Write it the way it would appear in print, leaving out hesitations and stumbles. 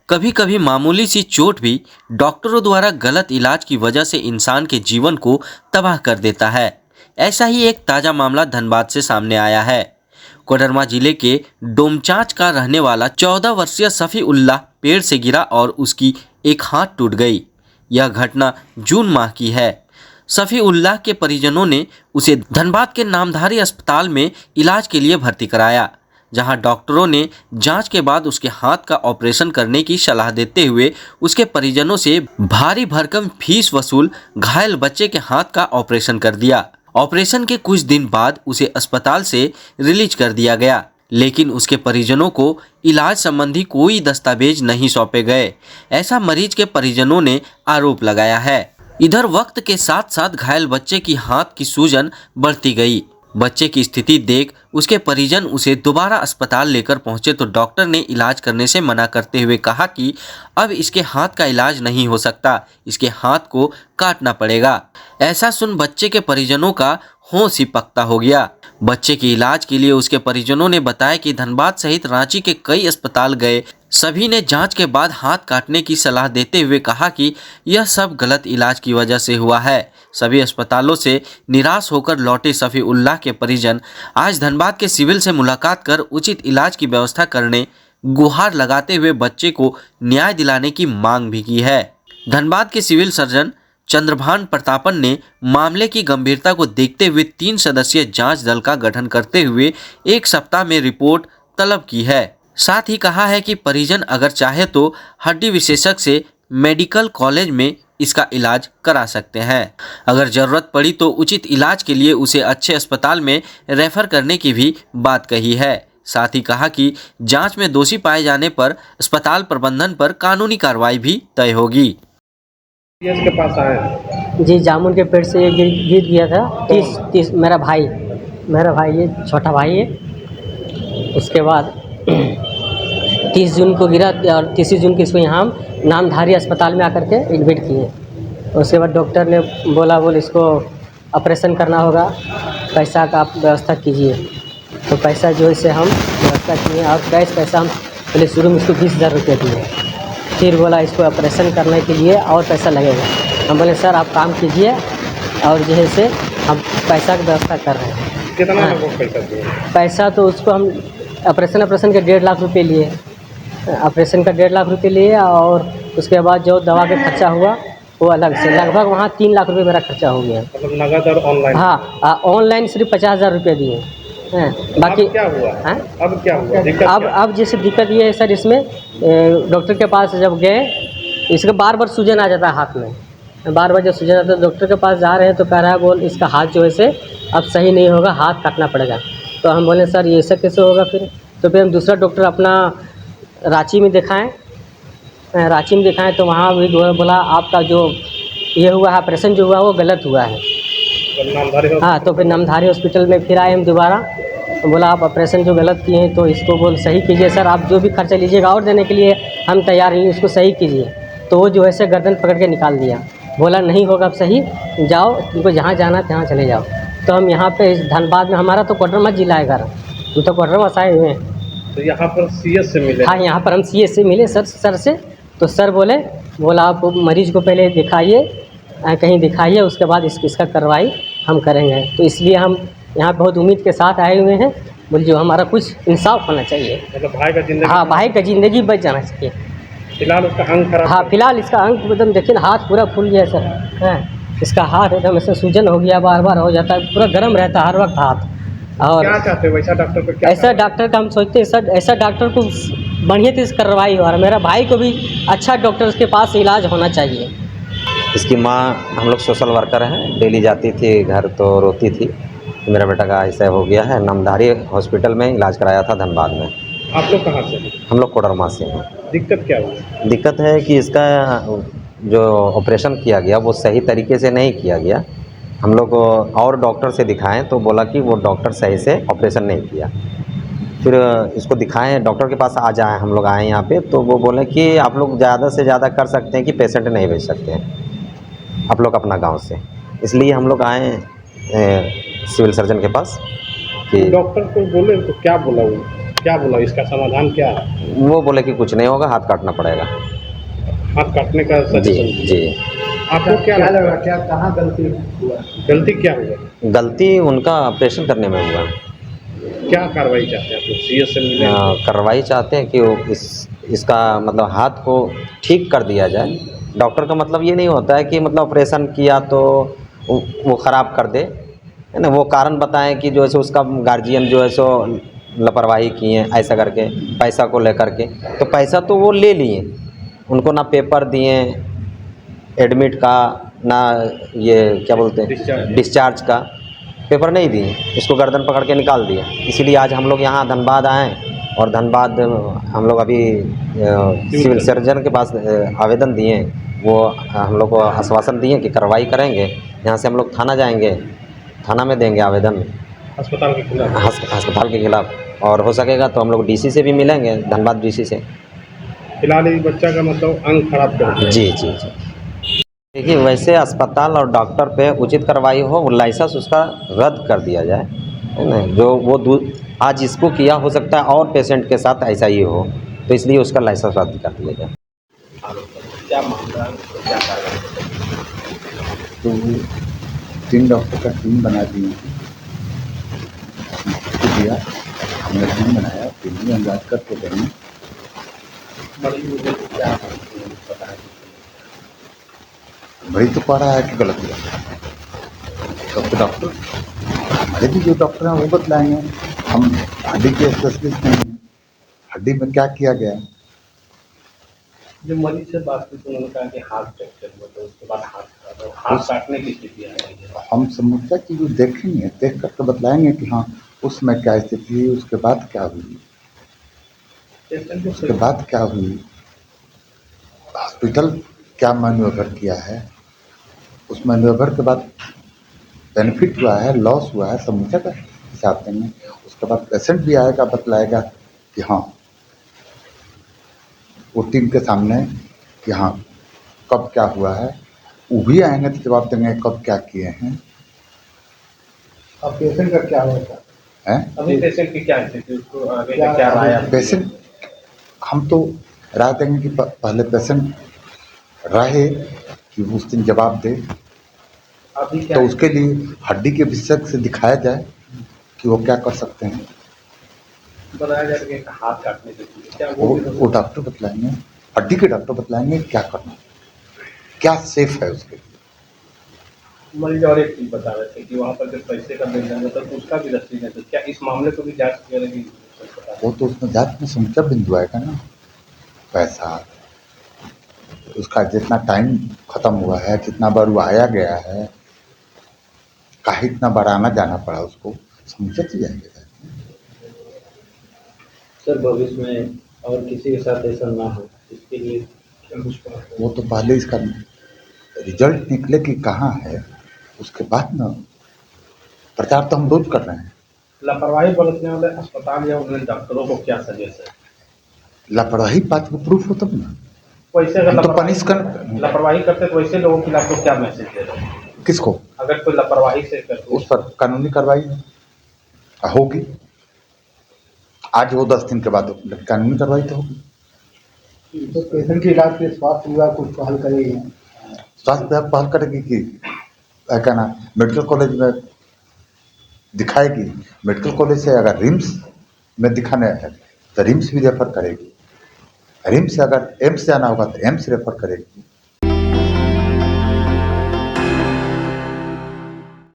कभी कभी मामूली सी चोट भी डॉक्टरों द्वारा गलत इलाज की वजह से इंसान के जीवन को तबाह कर देता है। ऐसा ही एक ताज़ा मामला धनबाद से सामने आया है। कोडरमा जिले के डोमचांच का रहने वाला 14 वर्षीय सफ़ी उल्लाह पेड़ से गिरा और उसकी एक हाथ टूट गई। यह घटना जून माह की है। सफ़ी उल्लाह के परिजनों ने उसे धनबाद के नामधारी अस्पताल में इलाज के लिए भर्ती कराया, जहां डॉक्टरों ने जांच के बाद उसके हाथ का ऑपरेशन करने की सलाह देते हुए उसके परिजनों से भारी भरकम फीस वसूल घायल बच्चे के हाथ का ऑपरेशन कर दिया। ऑपरेशन के कुछ दिन बाद उसे अस्पताल से रिलीज कर दिया गया, लेकिन उसके परिजनों को इलाज संबंधी कोई दस्तावेज नहीं सौंपे गए। ऐसा मरीज के परिजनों ने आरोप लगाया है। इधर वक्त के साथ साथ घायल बच्चे की हाथ की सूजन बढ़ती गई। बच्चे की स्थिति देख उसके परिजन उसे दोबारा अस्पताल लेकर पहुंचे तो डॉक्टर ने इलाज करने से मना करते हुए कहा कि अब इसके हाथ का इलाज नहीं हो सकता, इसके हाथ को काटना पड़ेगा। ऐसा सुन बच्चे के परिजनों का होश ही पक्का हो गया। बच्चे के इलाज के लिए उसके परिजनों ने बताया कि धनबाद सहित रांची के कई अस्पताल गए, सभी ने जांच के बाद हाथ काटने की सलाह देते हुए कहा कि यह सब गलत इलाज की वजह से हुआ है। सभी अस्पतालों से निराश होकर लौटे सफ़ी उल्लाह के परिजन आज धनबाद के सिविल से मुलाकात कर उचित इलाज की व्यवस्था करने गुहार लगाते हुए बच्चे को न्याय दिलाने की मांग भी की है। धनबाद के सिविल सर्जन चंद्रभान प्रतापन ने मामले की गंभीरता को देखते हुए 3 सदस्यीय जांच दल का गठन करते हुए 1 सप्ताह में रिपोर्ट तलब की है। साथ ही कहा है कि परिजन अगर चाहे तो हड्डी विशेषज्ञ से मेडिकल कॉलेज में इसका इलाज करा सकते हैं। अगर जरूरत पड़ी तो उचित इलाज के लिए उसे अच्छे अस्पताल में रेफर करने की भी बात कही है। साथ ही कहा कि जांच में दोषी पाए जाने पर अस्पताल प्रबंधन पर कानूनी कार्रवाई भी तय होगी। के पास आए जी, जामुन के पेड़ से ये गिर गया था। 30 मेरा भाई ये छोटा भाई है। उसके बाद 30 जून को गिरा और 30 जून को इसको यहाँ हम नामधारी अस्पताल में आकर के एडमिट किए। उसके बाद डॉक्टर ने बोला इसको ऑपरेशन करना होगा, पैसा का आप व्यवस्था कीजिए। तो पैसा जो है से हम व्यवस्था किए और कैश पैसा हम पहले शुरू में इसको 20,000 रुपये दिए। फिर बोला इसको ऑपरेशन करने के लिए और पैसा लगेगा। हम बोले सर आप काम कीजिए और जो है से हम पैसा की व्यवस्था कर रहे हैं। कितना पैसा दिए? पैसा तो उसको हम ऑपरेशन के 1.5 लाख रुपये लिए। ऑपरेशन का 1.5 लाख रुपये लिए और उसके बाद जो दवा का खर्चा हुआ वो अलग से लगभग वहाँ 3 लाख रुपये मेरा खर्चा हो गया। मतलब नगद और ऑनलाइन? हाँ, ऑनलाइन सिर्फ 50,000 रुपये दिए हैं। बाकी अब क्या हुआ? हैं? अब क्या हुआ? अब जैसे दिक्कत ये है सर, इसमें डॉक्टर के पास जब गए इसका बार सूजन आ जाता है हाथ में। बार जब सूजन आता है डॉक्टर के पास जा रहे हैं तो कह रहा है इसका हाथ जो है से अब सही नहीं होगा, हाथ काटना पड़ेगा। तो हम बोले सर ये ऐसा कैसे होगा फिर? तो फिर हम दूसरा डॉक्टर अपना रांची में दिखाएं तो वहाँ भी बोला आपका जो ये हुआ है ऑपरेशन जो हुआ वो गलत हुआ है। हाँ, तो फिर नामधारी हॉस्पिटल में फिर आए हम दोबारा। तो बोला आप ऑपरेशन जो गलत किए हैं तो इसको सही कीजिए सर, आप जो भी खर्चा लीजिएगा और देने के लिए हम तैयार हैं, इसको सही कीजिए। तो वो जो है से गर्दन पकड़ के निकाल दिया, बोला नहीं होगा अब सही, जाओ तुमको जहाँ जाना है तहाँ चले जाओ। तो हम यहाँ पे धनबाद में, हमारा तो कोडरमा जिला है घर, हम तो कोडरमा से आए हुए हैं। तो यहाँ पर सीएस से मिले? हाँ, यहाँ पर हम सीएस से मिले सर से। तो सर बोला आप मरीज़ को पहले दिखाइए, कहीं दिखाइए, उसके बाद इसका कार्रवाई हम करेंगे। तो इसलिए हम यहाँ बहुत उम्मीद के साथ आए हुए हैं। बोले जो हमारा कुछ इंसाफ होना चाहिए। मतलब भाई का जिंदगी? हाँ, भाई का ज़िंदगी बच जाना चाहिए। फिलहाल उसका अंग खराब? हाँ, फिलहाल इसका अंग एकदम देखिए हाथ पूरा फूल गया सर। हाँ, इसका हाथ एकदम ऐसे सूजन हो गया, बार हो जाता है, पूरा गर्म रहता है हर वक्त हाथ। और क्या चाहते हो वैसा डॉक्टर को? ऐसा डॉक्टर का हम सोचते हैं सर, ऐसा डॉक्टर को बढ़िया से कार्रवाई हो। और मेरा भाई को भी अच्छा डॉक्टर के पास इलाज होना चाहिए। इसकी माँ, हम लोग सोशल वर्कर हैं, डेली जाती थी घर तो रोती थी मेरा बेटा का ऐसा हो गया है। नामधारी हॉस्पिटल में इलाज कराया था धनबाद में। आप लोग कहाँ से? हम लोग कोडरमा से हैं। दिक्कत क्या हुई? दिक्कत है कि इसका जो ऑपरेशन किया गया वो सही तरीके से नहीं किया गया। हम लोग और डॉक्टर से दिखाएं तो बोला कि वो डॉक्टर सही से ऑपरेशन नहीं किया। फिर इसको दिखाएं, डॉक्टर के पास आ जाएं, हम लोग आए यहाँ पे तो वो बोले कि आप लोग ज़्यादा से ज़्यादा कर सकते हैं कि पेशेंट नहीं भेज सकते हैं आप लोग अपना गांव से। इसलिए हम लोग आए सिविल सर्जन के पास कि डॉक्टर को बोले तो क्या बोला वो? क्या बोला, इसका समाधान क्या है? वो बोले कि कुछ नहीं होगा, हाथ काटना पड़ेगा। हाथ काटने का जी सजेशन? जी। आपको क्या क्या लगता लग रहा है, क्या कहाँ गलती हुआ? गलती क्या हुआ? गलती उनका ऑपरेशन करने में हुआ। क्या कार्रवाई चाहते हैं आप लोग, सीएस से मिले? कार्रवाई चाहते हैं कि वो इसका मतलब हाथ को ठीक कर दिया जाए। डॉक्टर का मतलब ये नहीं होता है कि मतलब ऑपरेशन किया तो वो ख़राब कर दे, है ना। वो कारण बताएं कि जो है सो उसका गार्जियन जो है सो लापरवाही किए ऐसा करके, पैसा को लेकर के। तो पैसा तो वो ले लिए, उनको ना पेपर दिए एडमिट का, ना ये क्या बोलते हैं डिस्चार्ज का पेपर नहीं दिए, इसको गर्दन पकड़ के निकाल दिए। इसीलिए आज हम लोग यहाँ धनबाद आए और धनबाद हम लोग अभी सिविल सर्जन के पास आवेदन दिए। वो हम लोग को आश्वासन दिए कि कार्रवाई करेंगे। यहाँ से हम लोग थाना जाएंगे, थाना में देंगे आवेदन अस्पताल के खिलाफ? अस्पताल के खिलाफ, और हो सकेगा तो हम लोग डीसी से भी मिलेंगे, धनबाद डीसी से। फिलहाल इस बच्चा का मतलब अंग खराब कर दिया? जी जी जी। देखिए, वैसे अस्पताल और डॉक्टर पे उचित कार्रवाई हो, वो लाइसेंस उसका रद्द कर दिया जाए, है ना। जो वो आज इसको किया, हो सकता है और पेशेंट के साथ ऐसा ही हो, तो इसलिए उसका लाइसेंस रद्द कर दिया जाए। क्या मामला क्या कार्रवाई? तो 3 डॉक्टर का टीम बना दिए दिया, हमने टीम बनाया, टीम में हम जाँच करके देंगे। मरीज मुझे क्या पता है? वही तो पा रहा है कि गलत है। तब तो डॉक्टर, हमारे भी जो डॉक्टर हैं वो बतलाएंगे। हम हड्डी के स्पेशलिस्ट नहीं हैं, हड्डी में क्या किया गया। जब मरीज से बात की तो उन्होंने कहा कि हाथ फ्रैक्चर हुआ, तो उसके बाद हाथ काटने की स्थिति आ गई है। हम समस्या की जो देखेंगे, देख कर तो बतलाएंगे कि हाँ उस समय क्या स्थिति हुई, उसके बाद क्या हुई, उसके बाद क्या हुई, हॉस्पिटल क्या मैन्यूवर किया है, उस मैन्यूवर के बाद बेनिफिट हुआ है, लॉस हुआ है, समस्या का हिसाब देंगे। उसके बाद पेशेंट भी आएगा, बतलाएगा कि हाँ वो टीम के सामने कि हाँ कब क्या हुआ है। वो भी आएंगे तो जवाब देंगे कब क्या किए हैं। अब पेशेंट का क्या होता हैं अभी पेशेंट की क्या स्थिति, उसको आगे का क्या राय है? पेशेंट हम तो राय देंगे कि पहले पेशेंट रहे कि उस दिन जवाब दे, अभी क्या तो उसके लिए हड्डी के विशेषज्ञ से दिखाया जाए कि वो क्या कर सकते हैं। बताया जाए कि हाथ काटने की स्थिति क्या वो डॉक्टर बतलाएंगे, हड्डी के डॉक्टर बतलाएंगे क्या करना, क्या सेफ है उसके लिए। मरीज और एक चीज बता रहे थे कि वहाँ पर जब पैसे का लेन देन होता है तो उसका भी रसीद है, तो क्या इस मामले को भी जांच करेगी? वो तो उसमें जांच में समस्या बिंदु आएगा ना, पैसा, उसका जितना टाइम खत्म हुआ है, कितना बार वो आया गया है, काहे इतना बार आना जाना पड़ा उसको, समस्या तो जाएंगे। सर भविष्य में और किसी के साथ ऐसा ना हो, इसके लिए क्या कुछ वो तो पहले इसका रिजल्ट निकले कि कहाँ है, उसके बाद ना प्रचार तो हम रोज कर रहे हैं। लापरवाही बरतने वाले अस्पताल या उन्हें डॉक्टरों को क्या सजेस्ट है? लापरवाही बात को प्रूफ हो तब ना, वैसे अगर हम तो पनिश कर लापरवाही करते तो वैसे लोगों के खिलाफ तो क्या मैसेज दे रहे हैं? किसको, अगर कोई लापरवाही से करते उस पर कानूनी कार्रवाई होगी। आज वो 10 दिन के बाद कानूनी कार्रवाई तो होगी। तो पेशेंट के इलाज के स्वास्थ्य विभाग कुछ पहल करेगी? स्वास्थ्य विभाग पहल करेगी कि क्या नाम मेडिकल कॉलेज में दिखाएगी, मेडिकल कॉलेज से अगर रिम्स में दिखाने है तो रिम्स भी रेफर करेगी, रिम्स से अगर एम्स जाना होगा तो एम्स रेफर करेगी।